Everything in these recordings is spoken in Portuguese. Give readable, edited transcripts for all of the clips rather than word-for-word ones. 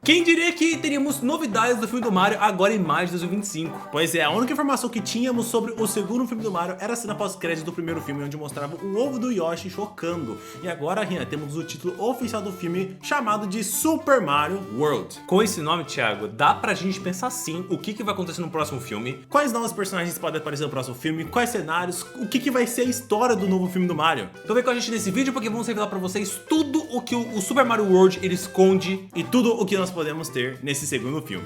Quem diria que teríamos novidades do filme do Mario agora em maio de 2025? Pois é, a única informação que tínhamos sobre o segundo filme do Mario era a cena pós-crédito do primeiro filme, onde mostrava o ovo do Yoshi chocando. E agora, Rian, temos o título oficial do filme, chamado de Super Mario World. Com esse nome, Thiago, dá pra gente pensar sim o que vai acontecer no próximo filme. Quais novos personagens podem aparecer no próximo filme, quais cenários, o que vai ser a história do novo filme do Mario. Então vem com a gente nesse vídeo porque vamos revelar pra vocês tudo o que o Super Mario World ele esconde e tudo o que nós podemos ter nesse segundo filme.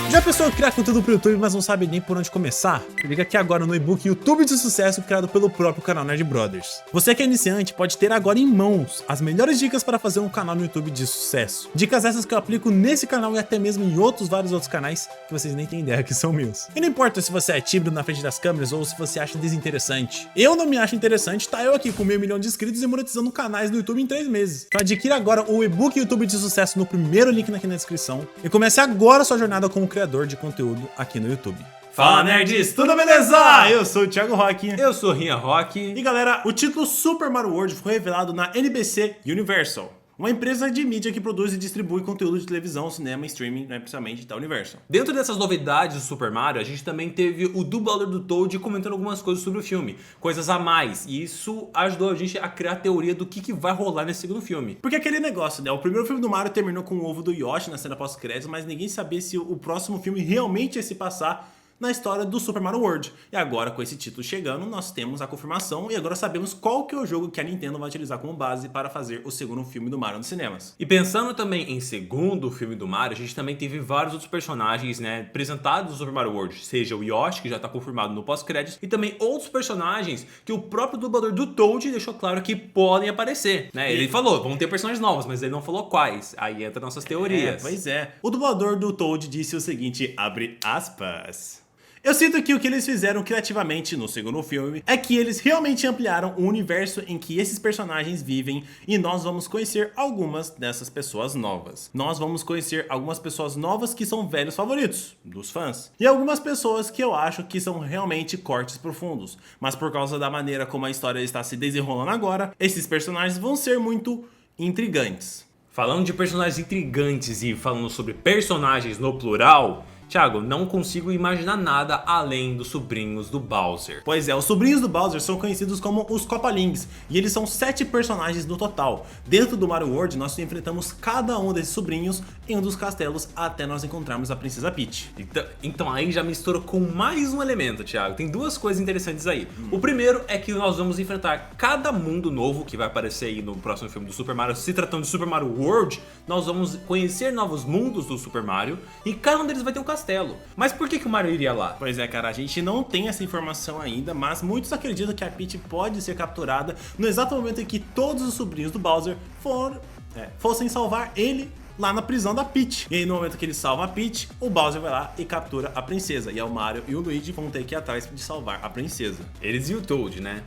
Já pensou em criar conteúdo pro YouTube, mas não sabe nem por onde começar? Liga aqui agora no e-book YouTube de Sucesso, criado pelo próprio canal Nerd Brothers. Você que é iniciante pode ter agora em mãos as melhores dicas para fazer um canal no YouTube de sucesso. Dicas essas que eu aplico nesse canal e até mesmo em vários outros canais que vocês nem têm ideia que são meus. E não importa se você é tímido na frente das câmeras ou se você acha desinteressante. Eu não me acho interessante, tá eu aqui com 1.000 milhões de inscritos e monetizando canais no YouTube em 3 meses. Então adquira agora o e-book YouTube de Sucesso no primeiro link aqui na descrição e comece agora a sua jornada como criador de conteúdo aqui no YouTube. Fala nerds, tudo beleza? Eu sou o Thiago Roque. Eu sou Rian Roque. E galera, o título Super Mario World foi revelado na NBC Universal, uma empresa de mídia que produz e distribui conteúdo de televisão, cinema e streaming, né, principalmente da Universal. Dentro dessas novidades do Super Mario, a gente também teve o dublador do Toad comentando algumas coisas sobre o filme, coisas a mais, e isso ajudou a gente a criar a teoria do que vai rolar nesse segundo filme. Porque aquele negócio, né, o primeiro filme do Mario terminou com o ovo do Yoshi na cena pós-créditos, mas ninguém sabia se o próximo filme realmente ia se passar na história do Super Mario World. E agora, com esse título chegando, nós temos a confirmação e agora sabemos qual que é o jogo que a Nintendo vai utilizar como base para fazer o segundo filme do Mario nos cinemas. E pensando também em segundo filme do Mario, a gente também teve vários outros personagens, né, apresentados no Super Mario World, seja o Yoshi, que já está confirmado no pós-créditos, e também outros personagens que o próprio dublador do Toad deixou claro que podem aparecer, né? Ele falou, vão ter personagens novos, mas ele não falou quais. Aí entra nossas teorias. Pois é. O dublador do Toad disse o seguinte, abre aspas: eu sinto que o que eles fizeram criativamente no segundo filme é que eles realmente ampliaram o universo em que esses personagens vivem e nós vamos conhecer algumas dessas pessoas novas. Nós vamos conhecer algumas pessoas novas que são velhos favoritos dos fãs e algumas pessoas que eu acho que são realmente cortes profundos, mas por causa da maneira como a história está se desenrolando agora, esses personagens vão ser muito intrigantes. Falando de personagens intrigantes e falando sobre personagens no plural, Thiago, não consigo imaginar nada além dos sobrinhos do Bowser. Pois é, os sobrinhos do Bowser são conhecidos como os Koopalings, e eles são 7 personagens no total. Dentro do Mario World, nós enfrentamos cada um desses sobrinhos em um dos castelos até nós encontrarmos a Princesa Peach. Então aí já misturou com mais um elemento, Thiago. Tem duas coisas interessantes aí. O primeiro é que nós vamos enfrentar cada mundo novo que vai aparecer aí no próximo filme do Super Mario. Se tratando de Super Mario World, nós vamos conhecer novos mundos do Super Mario e cada um deles vai ter um castelo. Mas por que o Mario iria lá? Pois é, cara, a gente não tem essa informação ainda, mas muitos acreditam que a Peach pode ser capturada no exato momento em que todos os sobrinhos do Bowser fossem salvar ele lá na prisão da Peach. E aí no momento que ele salva a Peach, o Bowser vai lá e captura a princesa. E aí o Mario e o Luigi vão ter que ir atrás de salvar a princesa. Eles e o Toad, né?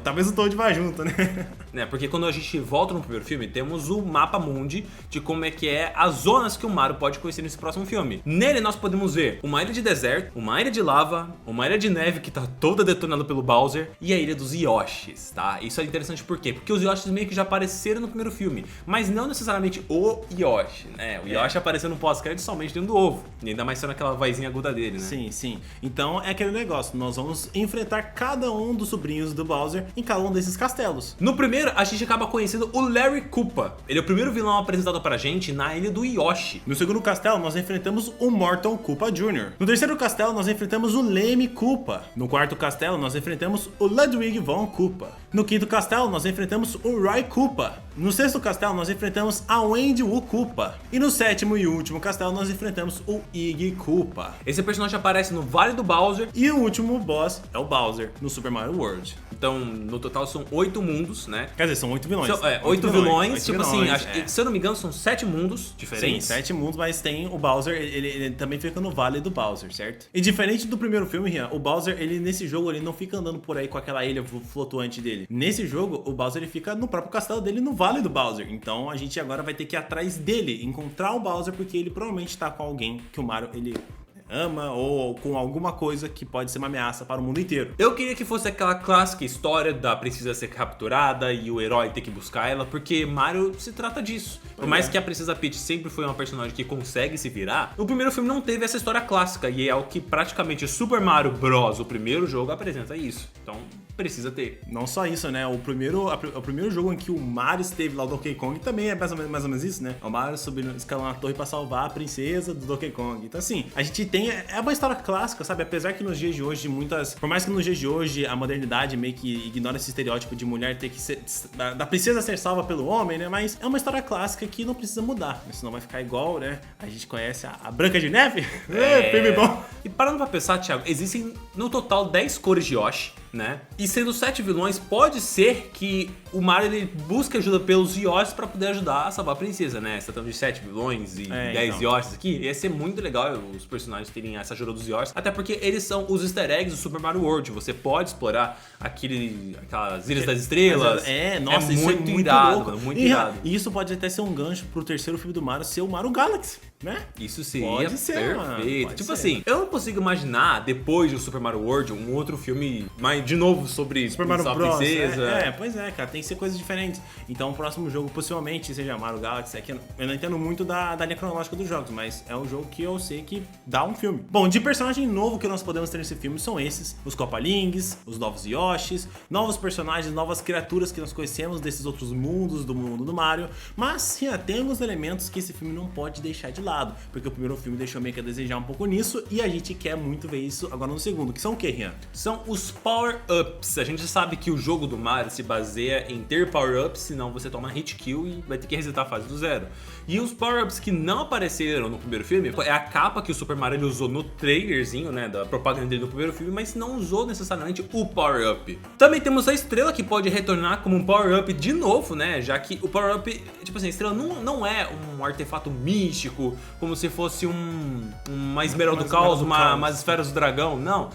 Talvez o Toad vá junto, né? Porque quando a gente volta no primeiro filme, temos o mapa mundi de como é que é as zonas que o Mario pode conhecer nesse próximo filme. Nele nós podemos ver uma ilha de deserto, uma ilha de lava, uma ilha de neve que tá toda detonada pelo Bowser e a ilha dos Yoshis, tá? Isso é interessante por quê? Porque os Yoshis meio que já apareceram no primeiro filme, mas não necessariamente o Yoshi. Né? O Yoshi apareceu no pós-crédito somente dentro do ovo. E ainda mais sendo aquela vozinha aguda dele, né? Sim, sim. Então é aquele negócio. Nós vamos enfrentar cada um dos sobrinhos do Bowser em cada um desses castelos. No primeiro, a gente acaba conhecendo o Larry Koopa. Ele é o primeiro vilão apresentado pra gente na ilha do Yoshi. No segundo castelo, nós enfrentamos o Morton Koopa Jr. No terceiro castelo, nós enfrentamos o Lemmy Koopa. No quarto castelo, nós enfrentamos o Ludwig von Koopa. No quinto castelo, nós enfrentamos o Roy Koopa. No sexto castelo, nós enfrentamos a Wendy Wu Koopa. E no sétimo e último castelo, nós enfrentamos o Iggy Koopa. Esse personagem aparece no Vale do Bowser. E o último boss é o Bowser, no Super Mario World. Então, no total, são 8 mundos, né? Quer dizer, são 8 vilões. São, 8 vilões, tipo assim, se eu não me engano, são 7 mundos diferentes. Sim, 7 mundos, mas tem o Bowser, ele também fica no Vale do Bowser, certo? E diferente do primeiro filme, Rian, o Bowser, nesse jogo, ele não fica andando por aí com aquela ilha flutuante dele. Nesse jogo, o Bowser, ele fica no próprio castelo dele, no Vale do Bowser. Então, a gente agora vai ter que ir atrás dele, encontrar o Bowser, porque ele provavelmente tá com alguém que o Mario, ele ama ou com alguma coisa que pode ser uma ameaça para o mundo inteiro. Eu queria que fosse aquela clássica história da princesa ser capturada e o herói ter que buscar ela, porque Mario se trata disso. Por mais que a Princesa Peach sempre foi uma personagem que consegue se virar, o primeiro filme não teve essa história clássica, e é o que praticamente Super Mario Bros., o primeiro jogo, apresenta isso. Então, precisa ter. Não só isso, né? O primeiro jogo em que o Mario esteve lá, o Donkey Kong, também é mais ou menos isso, né? O Mario subindo, escalando a torre pra salvar a princesa do Donkey Kong. Então, assim, a gente tem... É uma história clássica, sabe? Apesar que nos dias de hoje, por mais que nos dias de hoje a modernidade meio que ignora esse estereótipo de mulher ter que ser... da princesa ser salva pelo homem, né? Mas é uma história clássica que não precisa mudar. Senão vai ficar igual, né? A gente conhece a Branca de Neve. Filme bom. E parando pra pensar, Thiago, existem no total 10 cores de Yoshi, né? E sendo 7 vilões, pode ser que o Mario ele busque ajuda pelos Yoshis pra poder ajudar a salvar a princesa, né? Você tá falando de 7 vilões e 10 Yoshis aqui. Ia ser muito legal os personagens terem essa ajuda dos Yoshis. Até porque eles são os easter eggs do Super Mario World. Você pode explorar aquelas Ilhas das Estrelas. Nossa, isso muito é muito irado, louco. mano, muito irado. E isso pode até ser um gancho pro terceiro filme do Mario ser o Mario Galaxy, né? Isso seria Pode ser, perfeito. mano, Tipo assim, eu não consigo imaginar, depois do Super Mario World, um outro filme, mas de novo, sobre Super Mario Bros. Princesa. Pois é, cara, tem que ser coisas diferentes. Então o próximo jogo possivelmente seja Mario Galaxy. Aqui eu não entendo muito da linha cronológica dos jogos, mas é um jogo que eu sei que dá um filme. Bom, de personagem novo que nós podemos ter nesse filme são esses: os Copalings, os novos Yoshis, novos personagens, novas criaturas que nós conhecemos desses outros mundos, do mundo do Mario. Mas sim, tem alguns elementos que esse filme não pode deixar de lado, porque o primeiro filme deixou meio que a desejar um pouco nisso, e a gente quer muito ver isso agora no segundo. Que são o que, Rian? São os power-ups. A gente sabe que o jogo do Mario se baseia em ter power-ups, senão você toma hit kill e vai ter que resetar a fase do zero. E os power-ups que não apareceram no primeiro filme é a capa que o Super Mario ele usou no trailerzinho, né, da propaganda dele no primeiro filme, mas não usou necessariamente o power-up. Também temos a estrela que pode retornar como um power-up de novo, né, já que o power-up, tipo assim, a estrela não é um artefato místico, como se fosse uma esmeralda do caos, umas esferas do dragão, não.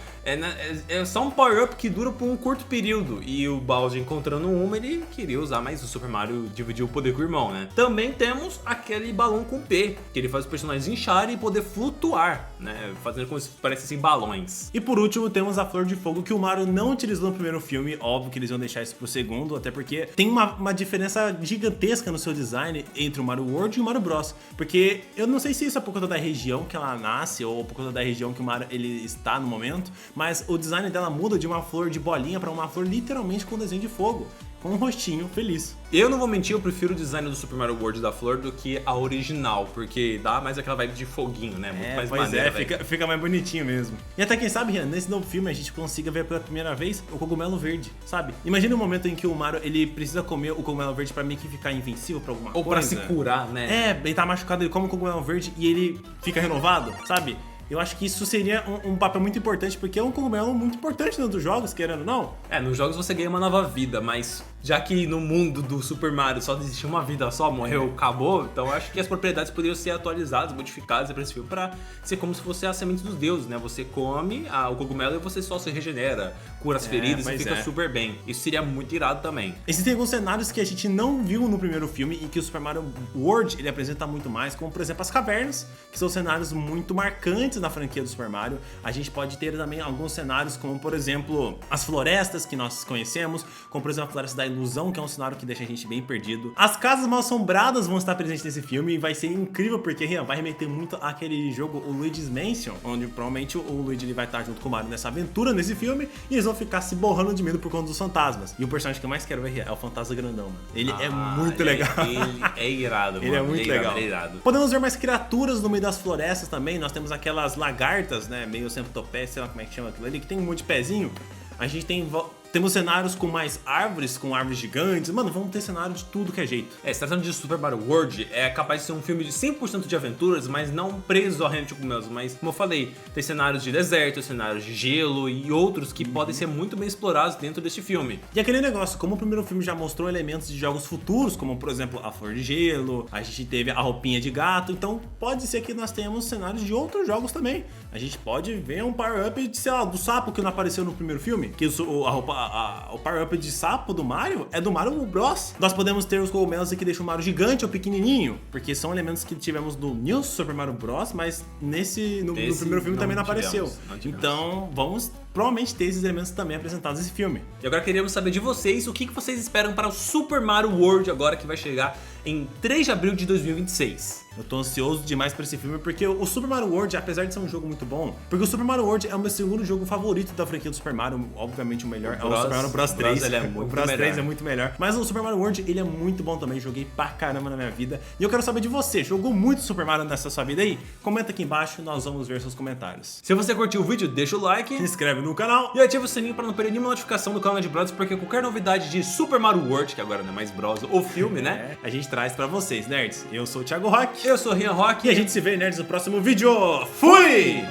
É só um power-up que dura por um curto período. E o Bowser encontrando uma, ele queria usar, mas o Super Mario dividiu o poder com o irmão, né? Também temos aquele balão com P, que ele faz os personagens incharem e poder flutuar, né? Fazendo como se parecessem balões. E por último, temos a Flor de Fogo, que o Mario não utilizou no primeiro filme. Óbvio que eles iam deixar isso pro segundo, até porque tem uma diferença gigantesca no seu design entre o Mario World e o Mario Bros. Porque eu não sei se isso é por conta da região que ela nasce ou por conta da região que o Mario ele está no momento, mas o design dela muda de uma flor de bolinha para uma flor literalmente com desenho de fogo, com um rostinho feliz. Eu não vou mentir, eu prefiro o design do Super Mario World da flor do que a original, porque dá mais aquela vibe de foguinho, né? Muito mais maneira, fica mais bonitinho mesmo. E até quem sabe, Rian, nesse novo filme a gente consiga ver pela primeira vez o cogumelo verde, sabe? Imagina um momento em que o Mario ele precisa comer o cogumelo verde pra meio que ficar invencível pra alguma coisa. Ou pra se curar, né? Ele tá machucado, ele come o cogumelo verde e ele fica renovado, sabe? Eu acho que isso seria um papel muito importante, porque é um cogumelo muito importante dentro dos jogos, querendo ou não. Nos jogos você ganha uma nova vida, mas já que no mundo do Super Mario só existe uma vida só, morreu, acabou, então eu acho que as propriedades poderiam ser atualizadas, modificadas pra esse filme pra ser como se fosse a semente dos deuses, né? Você come o cogumelo e você só se regenera, cura as feridas e fica super bem. Isso seria muito irado também. Existem alguns cenários que a gente não viu no primeiro filme e que o Super Mario World ele apresenta muito mais, como por exemplo as cavernas, que são cenários muito marcantes na franquia do Super Mario. A gente pode ter também alguns cenários como, por exemplo, as florestas que nós conhecemos, como por exemplo a Floresta da Ilusão, que é um cenário que deixa a gente bem perdido. As casas mal assombradas vão estar presentes nesse filme e vai ser incrível porque vai remeter muito àquele jogo, o Luigi's Mansion, onde provavelmente o Luigi ele vai estar junto com o Mario nessa aventura nesse filme e eles vão ficar se borrando de medo por conta dos fantasmas. E o personagem que eu mais quero ver é o Fantasma Grandão, mano. Ele é muito legal. Ele é irado, mano. Ele é muito legal. Ele é irado. Podemos ver mais criaturas no meio das florestas também. Nós temos aquelas lagartas, né? Meio centopéia, sei lá como é que chama aquilo ali, que tem um monte de pezinho. A gente temos cenários com mais árvores, com árvores gigantes. Mano, vamos ter cenário de tudo que é jeito. Se tratando de Super Mario World, é capaz de ser um filme de 100% de aventuras, mas não preso ao reino de cogumelos. Mas, como eu falei, tem cenários de deserto, cenários de gelo e outros que podem ser muito bem explorados dentro deste filme. E aquele negócio, como o primeiro filme já mostrou elementos de jogos futuros, como, por exemplo, a flor de gelo, a gente teve a roupinha de gato, então pode ser que nós tenhamos cenários de outros jogos também. A gente pode ver um power-up, sei lá, do sapo que não apareceu no primeiro filme, que a o power-up de sapo do Mario é do Mario Bros. Nós podemos ter os cogumelos que deixam o Mario gigante ou pequenininho, porque são elementos que tivemos no New Super Mario Bros, mas no primeiro filme também não apareceu. Então, vamos provavelmente ter esses elementos também apresentados nesse filme. E agora queríamos saber de vocês o que vocês esperam para o Super Mario World agora, que vai chegar em 3 de abril de 2026. Eu tô ansioso demais pra esse filme, porque o Super Mario World, apesar de ser um jogo muito bom, porque o Super Mario World é o meu segundo jogo favorito da franquia do Super Mario, obviamente o melhor é o Super Mario Bros 3. Ele é muito o Bros melhor. 3 é muito melhor. Mas o Super Mario World, ele é muito bom também, joguei pra caramba na minha vida. E eu quero saber de você, jogou muito Super Mario nessa sua vida aí? Comenta aqui embaixo, nós vamos ver seus comentários. Se você curtiu o vídeo, deixa o like, Se inscreve no canal e ativa o sininho para não perder nenhuma notificação do canal de Brothers, porque qualquer novidade de Super Mario World, que agora não é mais Bros, o filme, né? a gente traz pra vocês, nerds. Eu sou o Thiago Rock. Eu sou o Rian Rock. E a gente se vê, nerds, no próximo vídeo. Fui!